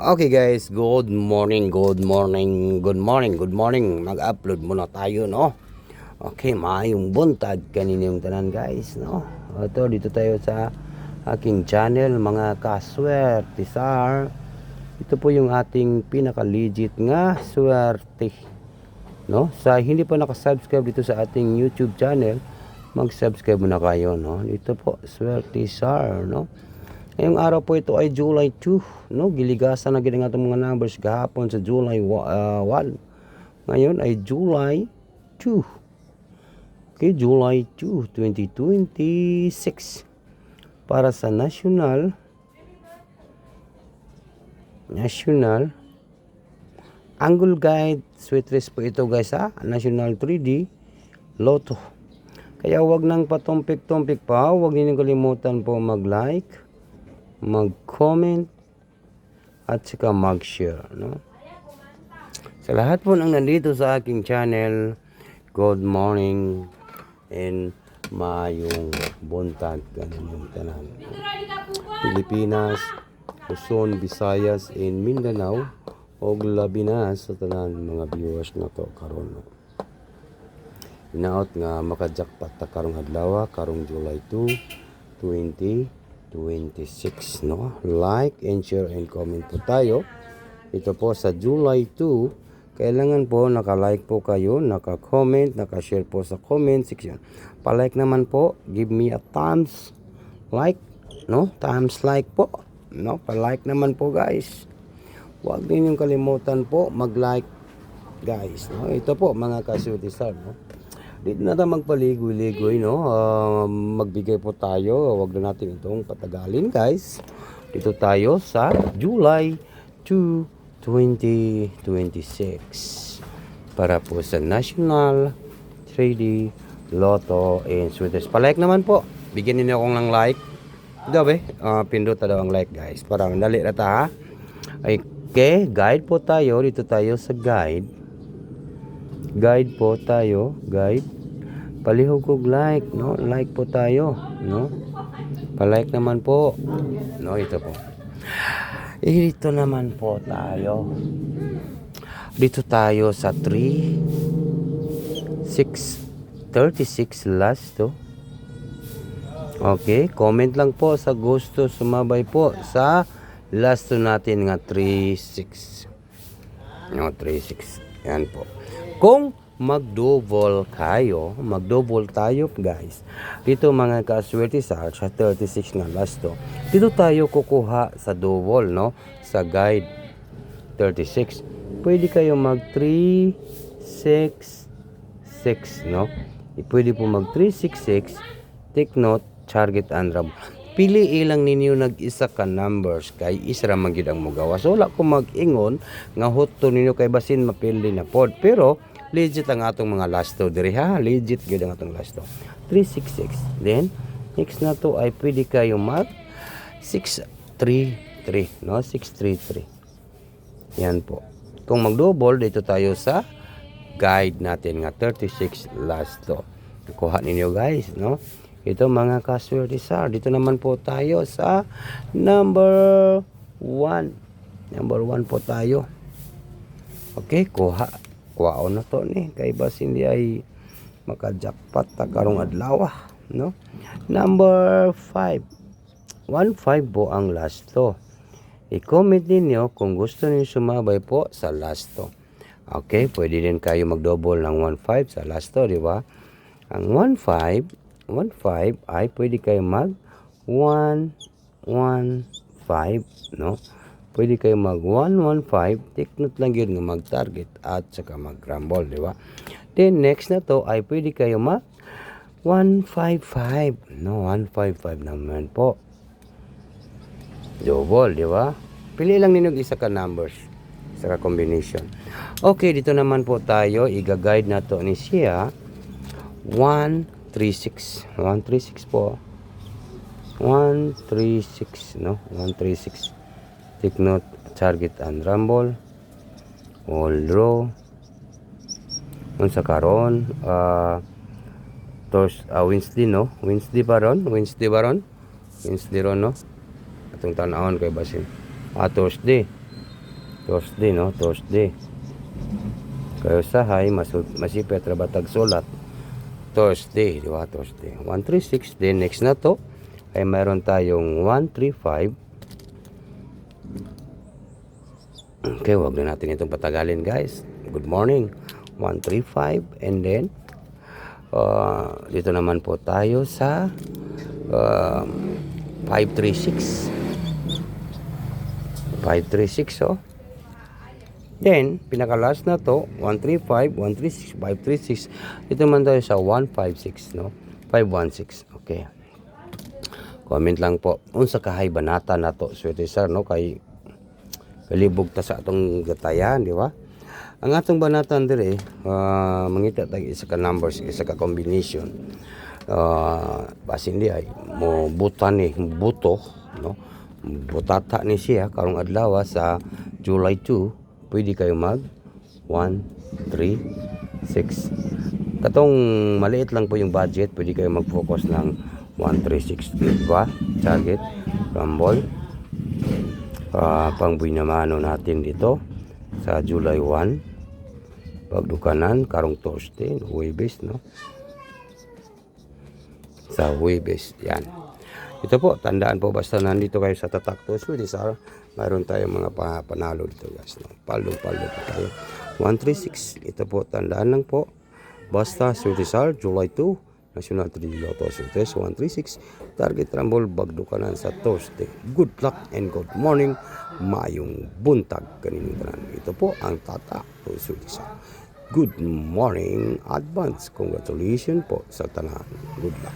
Okay guys, good morning, good morning, good morning, good morning. Mag-upload muna tayo, no? Okay, maayong buntag kaninyong tanan guys, no? Ito, dito tayo sa aking channel, mga kaswerte sir. Ito po yung ating pinaka-legit nga swerte, no? Sa hindi pa nakasubscribe dito sa ating YouTube channel, mag-subscribe muna kayo, no? Ito po, swerte sir, no? Ngayong araw po ito ay July 2, no? Giligasan na gid ang atong mga numbers gahapon sa July 1. Ngayon ay July 2. Okay, July 2, 2026. Para sa National Angle Guide Sweet Race po ito guys ha. National 3D Lotto. Kaya wag nang patumpik-tumpik pa. Wag niyo kalimutan po mag-like, mag-comment at saka mag-share, no? Sa lahat po ng nandito sa aking channel, good morning and maayong buntag kaninyong tanan. Pilipinas, Luzon, Visayas and Mindanao og labi na sa tanan mga viewers na to karon, no? Inaot nga maka-jackpot ta karong adlaw karong July 2, 2026, no? Like and share and comment po tayo. Ito po sa July 2, kailangan po naka-like po kayo, naka-comment, naka-share po sa comment section. Pa-like naman po, give me a thumbs like, no? Thumbs like po, no? Pa-like naman po guys. Huwag din yung kalimutan po mag-like guys, no? Ito po mga kaswerte star, no? Dito na tayo magpaligoy-ligoy, no? Magbigay po tayo. Huwag na natin itong patagalin, guys. Dito tayo sa July 2, 2026. Para po sa National 3D Lotto and Sweeters. Pa-like naman po. Bigyan niyo akong ng like. Dabe, pindot na daw ang like, guys. Para mandali na ta, ha? Okay, guide po tayo. Dito tayo sa guide. Guide po tayo, guide. Palihog kog like, no? Like po tayo, no? Pa-like naman po. No, ito po. Dito naman po tayo. Dito tayo sa 36 last to. Okay, comment lang po sa gusto sumabay po sa last to natin nga 36. No, 36. Yan po. Kung mag-double tayo guys. Dito mga kaswerte sa 36 na last to. Dito tayo kukuha sa double, no? Sa guide 36. Pwede kayo mag 366, no? Pwede po mag 366. Take note, target and rub. Pili ilang ninyo nag-isa ka numbers kay isra man gyud ang mogawa. So wala ko mag-ingon nga huto ninyo kay basin mapili na pod. Pero legit ang atong mga last to diri ha. Legit gyud ang atong last to. 366. Then next na to ay pwede kayo mag 633, no? 633. Yan po. Kung mag-double dito tayo sa guide natin nga 36 last to. Kuha ninyo guys, no? Ito mga kaswerte sir. Dito naman po tayo sa number 1. Number 1 po tayo. Okay, kuhaon na to ni. Kay bas hindi ay maka-jackpot ta karong adlaw, no? Number 5. 15 po ang last to. I-comment ninyo kung gusto niyo sumabay po sa last to. Okay, pwede din kayo mag-double ng 15 sa last to, di ba? Ang 15 ay pwede kayo mag 115, no? Pwede kayo mag 115, take note lang yun nga mag-target at saka mag-rumble, di ba? Then next na to ay pwede kayo mag 155, no? 155 naman po. Double, di ba? Pili lang ninyo isa ka numbers, isa ka combination. Okay, dito naman po tayo, i-guide na to ni siya 136 po. 136, no? 136. Take note, target and rumble. All draw. Unsa karon? Wednesday, no? Wednesday ba ron, no? Atong tanawon kay basin. Thursday. Thursday, no? Thursday. Kayo sahay, masipet rabatag sulat. Thursday, di ba? Thursday. 136. Then next na to, ay mayroon tayong 135. Okay, wag na natin itong patagalin, guys. Good morning. 135. And then, dito naman po tayo sa 536. 536, oh. Then, pinaka-last na to, 135, 136, 536. Dito naman tayo sa 156, no? 516, okay. Comment lang po. Unsa kahay banata na to, Swerte Sir, no? Kay kalibog ta sa atong gatayan, di ba? Ang atong banatan dire, mangita tayo isa ka numbers, isa ka combination. Basin di ay mo butan ni buto, no? Butata ni siya karong adlaw sa July 2, pwede kayo mag 1, 3, 6. Katong maliit lang po yung budget, pwede kayo mag-focus ng 1, 3, 6, diba? Target, rumble. Pang binamano natin dito sa July 1. Pagdukanan, karong Thursday, Huwebes, no? Sa Huwebes, yan. Ito po, tandaan po basta nandito kayo sa Tatak to Swerte Sir, mayroon tayong mga panalo dito, guys, no? Paldo po tayo. 136, ito po, tandaan lang po. Basta Swerte Sir, July 2, National 3 Lotto Swerte 136, target rumble, bagdukanan sa Thursday. Good luck and good morning. Mayong buntag kaninong tanan. Ito po ang Tatak to Swerte Sir. Good morning, advance. Congratulations po sa tanan. Good luck.